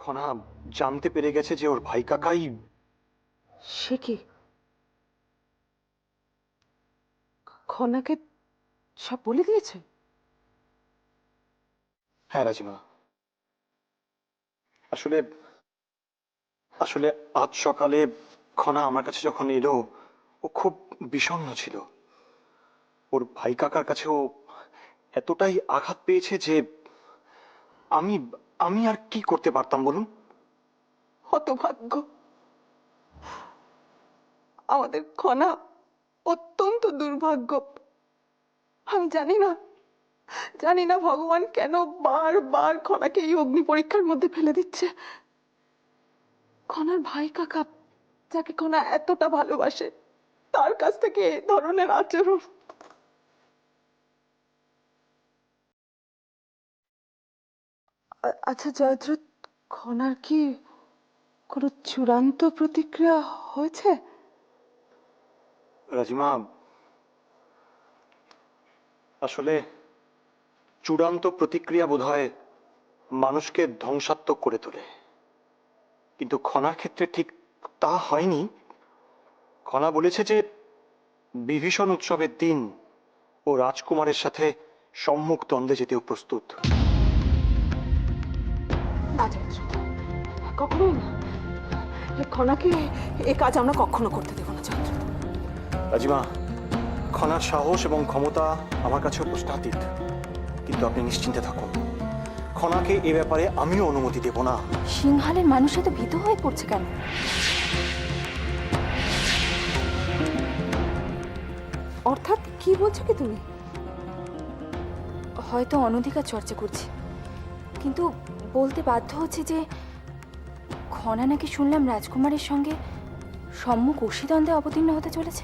খনা জানতে পেরে গেছে যে ওর ভাই কাকাই। সে কি খনাকে সব বলে দিয়েছে? হ্যাঁ রাজিমা, আসলে আসলে আজ সকালে খনা আমার কাছে যখন এলো, ও খুব বিষণ্ণ ছিল। ওর ভাই কাকার কাছেও এতটাই আঘাত পেয়েছে যে আমি আমি আর কি করতে পারতাম বলুন। হতভাগ্য, আমাদের খনা অত্যন্ত দুর্ভাগ্য। আমি জানি না ভগবান কেন বারবার খনাকে এই অগ্নি পরীক্ষার মধ্যে ফেলে দিচ্ছে। খনার ভাই কাকা, যাকে খনা এতটা ভালোবাসে, তার কাছ থেকে এ ধরনের আচরণ। আচ্ছা জয়দ্রথ, খনার কি কোনো চূড়ান্ত প্রতিক্রিয়া হয়েছে? রাজিমা, আসলে চূড়ান্ত প্রতিক্রিয়া বোধহয় মানুষকে ধ্বংসাত্মক করে তোলে, কিন্তু খনার ক্ষেত্রে ঠিক তা হয়নি। খনা বলেছে যে বিভীষণ উৎসবের দিন ও রাজকুমারের সাথে সম্মুখ দ্বন্দ্বে যেতেও প্রস্তুত। না জয়দ্রথ, কখনোই না। খনাকে এ কাজ আমরা কখনো করতে দেব না জয়দ্রথ। রাজিমা, খনার সাহস এবং ক্ষমতা আমার কাছেও প্রশ্নাতীত, কিন্তু আপনি নিশ্চিন্তে থাকুন, খনাকে এ ব্যাপারে আমিও অনুমতি দেব না। সিংহালের মানুষ এত ভীত হয়ে পড়ছে কেন? অর্থাৎ কি বলছো কি তুমি? হয়তো অনধিকার চর্চা করছি, কিন্তু বলতে বাধ্য হচ্ছে যে খনা নাকি শুনলাম রাজকুমারের সঙ্গে সম্মুখ অসিদ্বন্দ্বে অবতীর্ণ হতে চলেছে,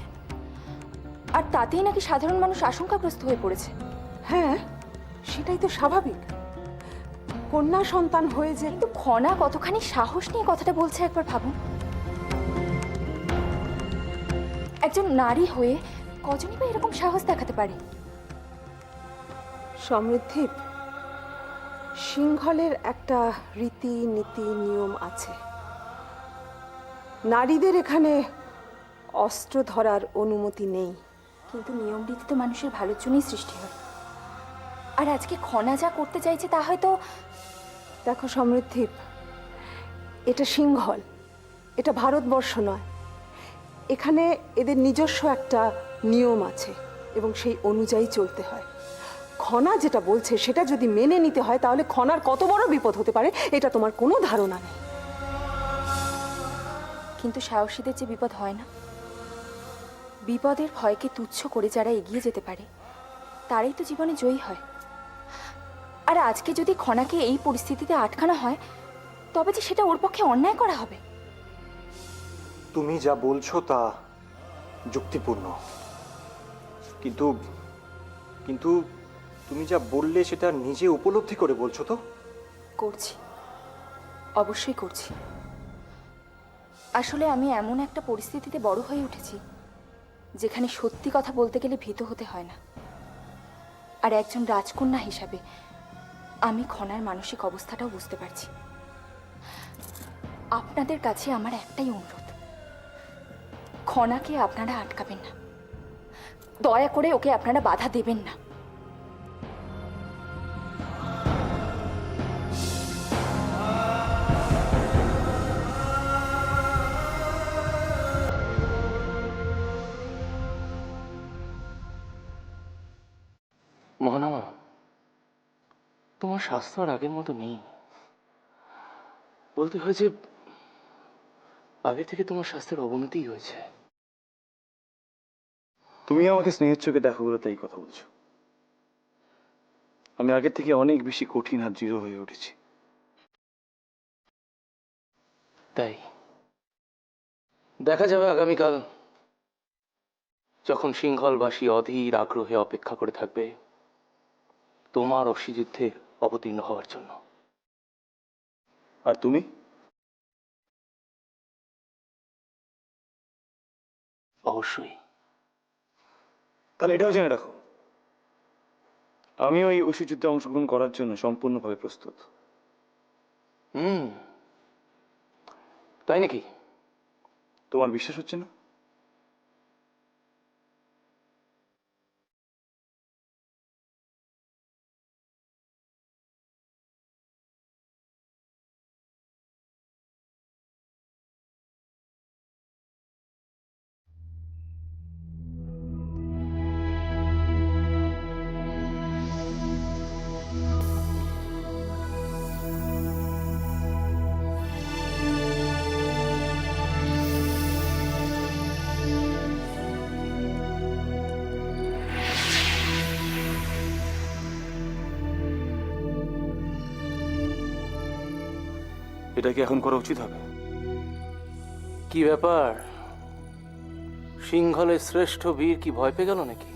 আর তাতেই নাকি সাধারণ মানুষ আশঙ্কাগ্রস্ত হয়ে পড়েছে। হ্যাঁ, সেটাই তো স্বাভাবিক। কন্যা সন্তান হয়ে যে কিন্তু খনা কতখানি সাহস নিয়ে কথাটা বলছে একবার ভাবুন। একজন নারী হয়ে কজনই বা এরকম সাহস দেখাতে পারে? সমৃদ্ধি, সিংহলের একটা রীতি নীতি নিয়ম আছে। নারীদের এখানে অস্ত্র ধরার অনুমতি নেই। কিন্তু নিয়ম রীতি তো মানুষের ভালোর জন্যই সৃষ্টি হয়, আর আজকে খনা যা করতে চাইছে তা হয়তো। দেখো সমৃদ্ধি, এটা সিংহল, এটা ভারতবর্ষ নয়। এখানে এদের নিজস্ব একটা নিয়ম আছে এবং সেই অনুযায়ী চলতে হয়। খনা যেটা বলছে সেটা যদি মেনে নিতে হয়, তাহলে খনার কত বড় বিপদ হতে পারে এটা তোমার কোনো ধারণা নেই। কিন্তু সাহসীদের যে বিপদ হয় না, বিপদের ভয়কে তুচ্ছ করে যারা এগিয়ে যেতে পারে তারাই তো জীবনে জয়ী হয়। আর আজকে যদি খনাকে এই পরিস্থিতিতে আটকানো হয়, তবে যে সেটা ওর পক্ষে অন্যায় করা হবে। তুমি যা বলছো তা যুক্তিপূর্ণ, কিন্তু কিন্তু তুমি যা বললে সেটা নিজে উপলব্ধি করে বলছো তো? করছি, অবশ্যই করছি। আসলে আমি এমন একটা পরিস্থিতিতে বড় হয়ে উঠেছি যেখানে সত্যি কথা বলতে গেলে ভীত হতে হয় না। আর একজন রাজকন্যা হিসাবে আমি খনার মানসিক অবস্থাটাও বুঝতে পারছি। আপনাদের কাছে আমার একটাই অনুরোধ, খনাকে আপনারা আটকাবেন না, দয়া করে ওকে আপনারা বাধা দেবেন না। মহানামা, তোমার স্বাস্থ্য আর আগের মতো নেই। বলতে হয় যে আগে থেকে তোমার স্বাস্থ্যের অবনতিই হয়েছে। তুমি আমাকে স্নেহের চোখে দেখো বলে তাই কথা বলছো। আমি আগের থেকে অনেক বেশি কঠিন আর দৃঢ় হয়ে উঠেছি। তাই দেখা যাবে আগামীকাল, যখন সিংহলবাসী অধীর আগ্রহে অপেক্ষা করে থাকবে তোমার অশ্বযুদ্ধে অবতীর্ণ হওয়ার জন্য। আর তুমি? অবশ্যই। তাহলে এটাও জেনে রাখো, আমিও এই অশ্বযুদ্ধে অংশগ্রহণ করার জন্য সম্পূর্ণভাবে প্রস্তুত। তাই নাকি? তোমার বিশ্বাস হচ্ছে না? এটা কি এখন করা উচিত হবে? কি ব্যাপার, সিংহলের শ্রেষ্ঠ বীর কি ভয় পেয়ে গেল নাকি?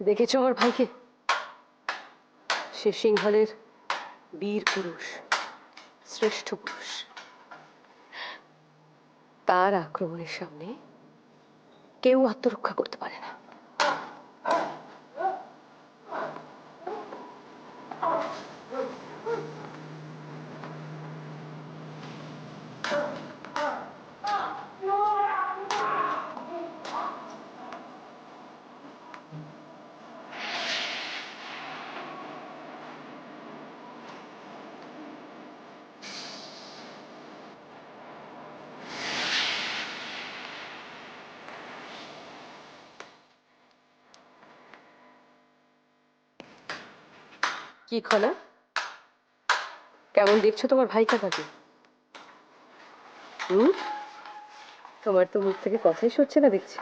দেখেছো আমার ভাইকে? সে সিংহলের বীর পুরুষ, শ্রেষ্ঠ পুরুষ। তার আক্রমণের সামনে কেউ আত্মরক্ষা করতে পারে না। কি খনা, কেমন দেখছো তোমার ভাই কাকাকে? তোমার তো মুখ থেকে কথাই সরছে না দেখছি।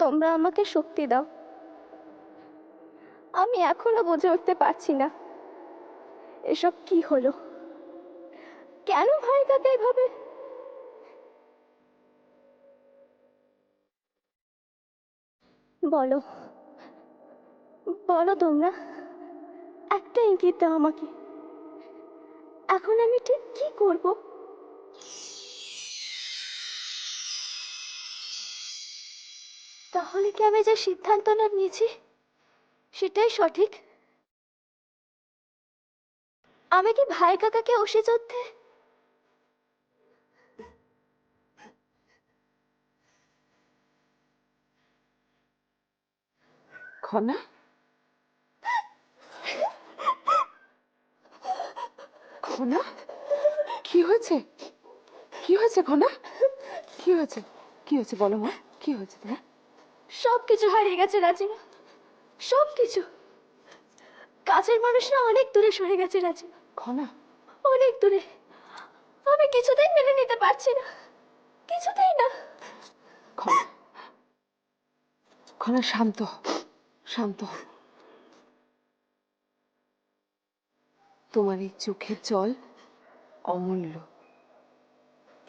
তোমরা আমাকে শক্তি দাও। আমি এখনো বুঝে উঠতে পারছি না এসব কি হলো, কেন ভাই কাকা এভাবে। বলো বলো তোমরা, একটা ইঙ্গিত দাও আমাকে, এখন আমি ঠিক কি করব? তাহলে কি আমি যে সিদ্ধান্তটা নিয়েছি সেটাই সঠিক? আমি কি ভাই কাকাকে অসি যুদ্ধে খনা, খনা, কি হয়েছে? কি হয়েছে খনা? কি হয়েছে? কি হয়েছে বলো মা, কি হয়েছে তোমার? সবকিছু হারিয়ে গেছে রাজিমা, সবকিছু। কাছের মানুষরা অনেক দূরে সরে গেছে রাজিমা, খনা, অনেক দূরে। আমি কিছুতেই মেনে নিতে পারছি না, কিছুতেই না। খনা, খনা শান্ত হ, শান্ত হ। তোমার এই চোখের জল অমূল্য,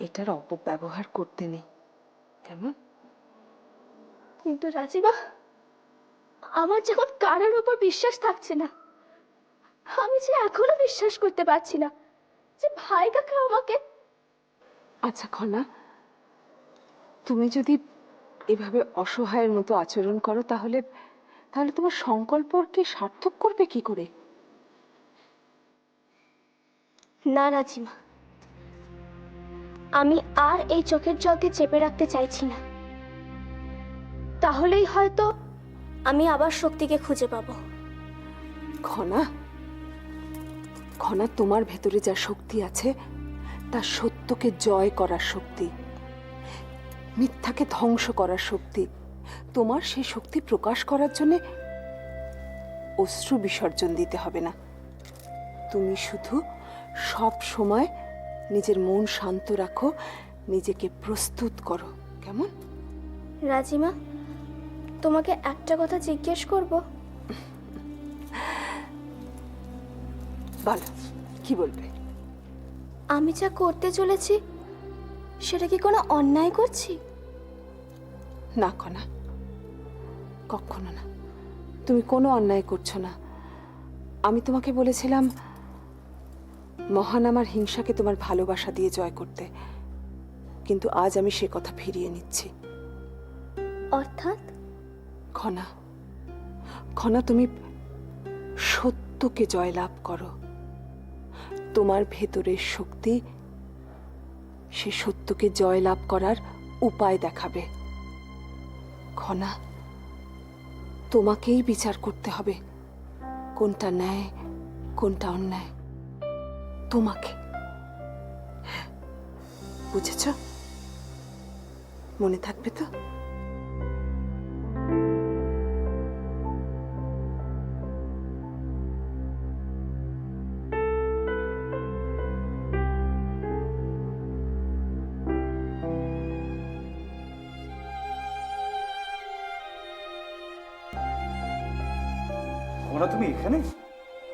এটার অপব্যবহার করতে নেই, কেমন? কিন্তু রাজিমা, আমার যখন কারোর উপর বিশ্বাস থাকছে না, আমি যে এখনো বিশ্বাস করতে পারছি না যে ভাই কাকা আমাকে। আচ্ছা খনা, তুমি যদি এভাবে অসহায়ের মতো আচরণ করো তাহলে তাহলে তোমার সংকল্পকে সার্থক করবে কি করে? না রাজিমা, আমি আর এই চোখের জলকে চেপে রাখতে চাইছি না। তাহলেই হয়তো আমি আবার শক্তিকে খুঁজে পাবো। খনা, খনা, তোমার ভেতরে যা শক্তি আছে তা সত্যকে জয় করার শক্তি, মিথ্যাকে ধ্বংস করার শক্তি। তোমার সেই শক্তি প্রকাশ করার জন্য অশ্রু বিসর্জন দিতে হবে না। তুমি শুধু সব সময় নিজের মন শান্ত রাখো, নিজেকে প্রস্তুত করো, কেমন? রাজিমা, তোমাকে একটা কথা জিজ্ঞেস করব। বলো, কি বলবে? আমি যা করতে চলেছি সেটা কি কোনো অন্যায় করছি? না খনা, কখনো না, তুমি কোনো অন্যায় করছো না। আমি তোমাকে বলেছিলাম মহান আমার হিংসাকে তোমার ভালোবাসা দিয়ে জয় করতে, কিন্তু আজ আমি সে কথা ফিরিয়ে নিচ্ছি। অর্থাৎ? খনা, খনা, তুমি সত্যকে জয়লাভ করো। তোমার ভেতরের শক্তি সে সত্যকে জয়লাভ করার উপায় দেখাবে। খনা, তোমাকেই বিচার করতে হবে কোনটা ন্যায় কোনটা অন্যায়, তোমাকে। বুঝেছ? মনে থাকবে তো? ওরা তুমি এখানে,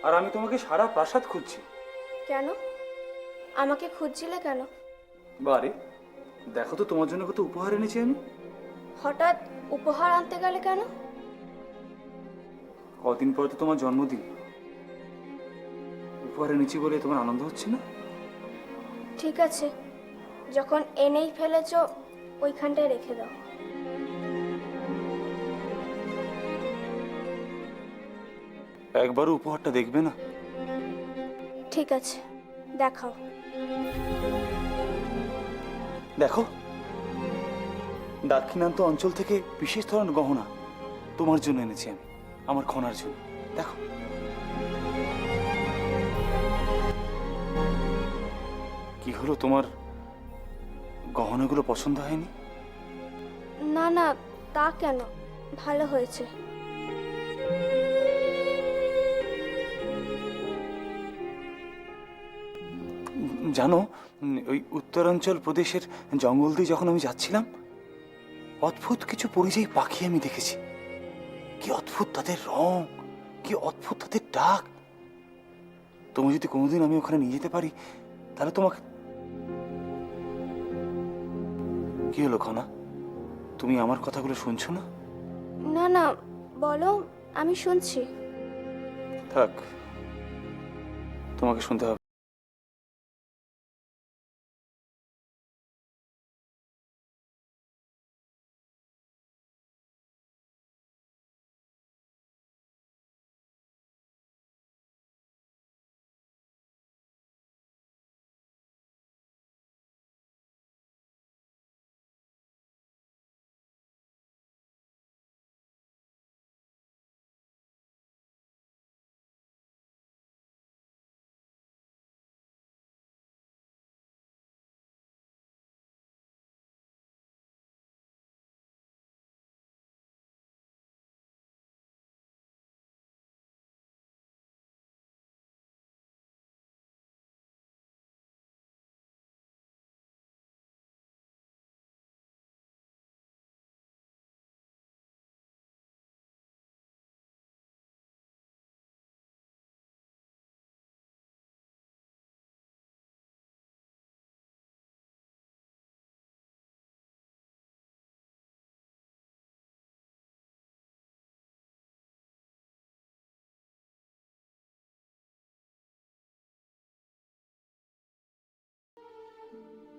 আর আমি তোমাকে সারা প্রাসাদ খুঁজছি। কেন আমাকে খুঁজছিলে কেন? বারে দেখো তো, তোমার জন্য কত উপহার এনেছি আমি। হঠাৎ উপহার আনতে গেলে কেন? কদিন পরে তো তোমার জন্মদিন, উপহার এনেছি বলে তোমার আনন্দ হচ্ছে না? ঠিক আছে, যখন এনেই ফেলেছো ওইখানটায় রেখে দাও। একবারও উপহারটা দেখবে না? ঠিক আছে, দেখাও। দেখো, দাক্ষিণাত্য অঞ্চল থেকে বিশেষ ধরনের গহনা তোমার জন্য এনেছি আমি, আমার খনার জন্য। দেখো, কি হলো, তোমার গহনাগুলো পছন্দ হয়নি? না না, তা কেন, ভালো হয়েছে। জানো, ওই উত্তরাঞ্চল প্রদেশের জঙ্গল দিয়ে যখন আমি যাচ্ছিলাম, অদ্ভুত কিছু পরিযায়ী পাখি আমি দেখেছি। কি অদ্ভুত তাদের রং, কি অদ্ভুত তাদের ডাক। তুমি যদি কোনোদিন আমি ওখানে নিয়ে যেতে পারি, তাহলে তোমাকে। কি হলো খনা, তুমি আমার কথাগুলো শুনছো না? না না, বলো, আমি শুনছি। থাক, তোমাকে শুনতে হবে।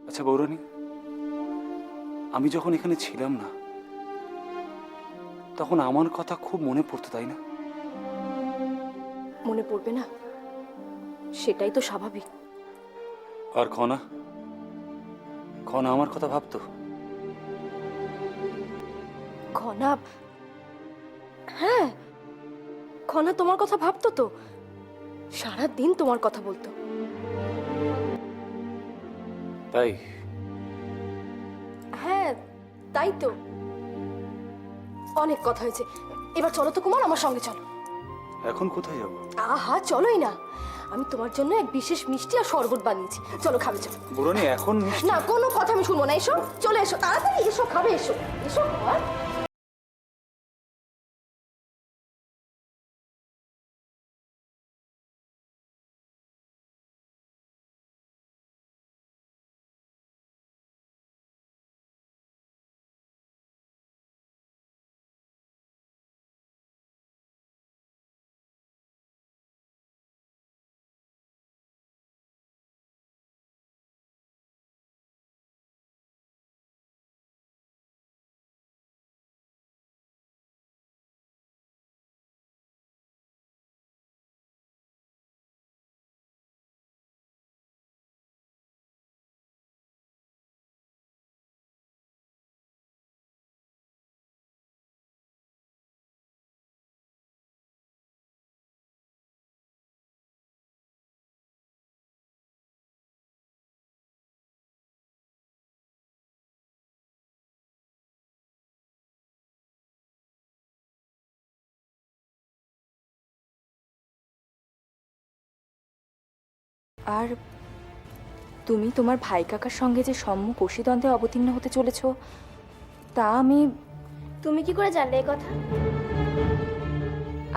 আচ্ছা বৌরানী, আমি যখন এখানে ছিলাম না, তখন আমার কথা খুব মনে পড়তো, তাই না? মনে পড়বে না? সেটাই তো স্বাভাবিক। আর খনা, খনা আমার কথা ভাবতো? খনা, হ্যাঁ, খনা তোমার কথা ভাবতো তো। সারা দিন তোমার কথা বলতো। তাই? হ্যাঁ, তাই তো। অনেক কথা হয়েছে, এবার চলো তো কুমার, আমার সঙ্গে চলো। এখন কোথায় যাবো? আহা, চলোই না। আমি তোমার জন্য এক বিশেষ মিষ্টি আর শরবত বানিয়েছি, চলো খাবে, চলো। বৌরানী, এখন না, কোনো কথা আমি শুনবো না। এসো, চলে এসো, তাড়াতাড়ি এসো, খাবে, এসো এসো কুমার। আর তুমি তোমার ভাই কাকার সঙ্গে যে সম্মুখ অসিদ্বন্দ্বে অবতীর্ণ হতে চলেছ, তা তুমি কি করে জানলে এই কথা?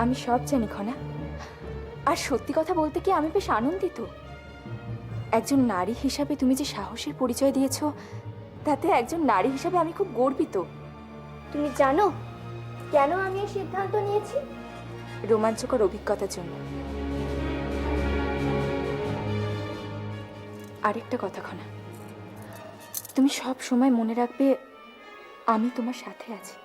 আমি সব জানি খনা। আর সত্যি কথা বলতে কি, আমি বেশ আনন্দিত। একজন নারী হিসাবে তুমি যে সাহসের পরিচয় দিয়েছ, তাতে একজন নারী হিসাবে আমি খুব গর্বিত। তুমি জানো কেন আমি এই সিদ্ধান্ত নিয়েছি? রোমাঞ্চকর অভিজ্ঞতার জন্য। আরেকটা কথা খনা, তুমি সব সময় মনে রাখবে, আমি তোমার সাথে আছি।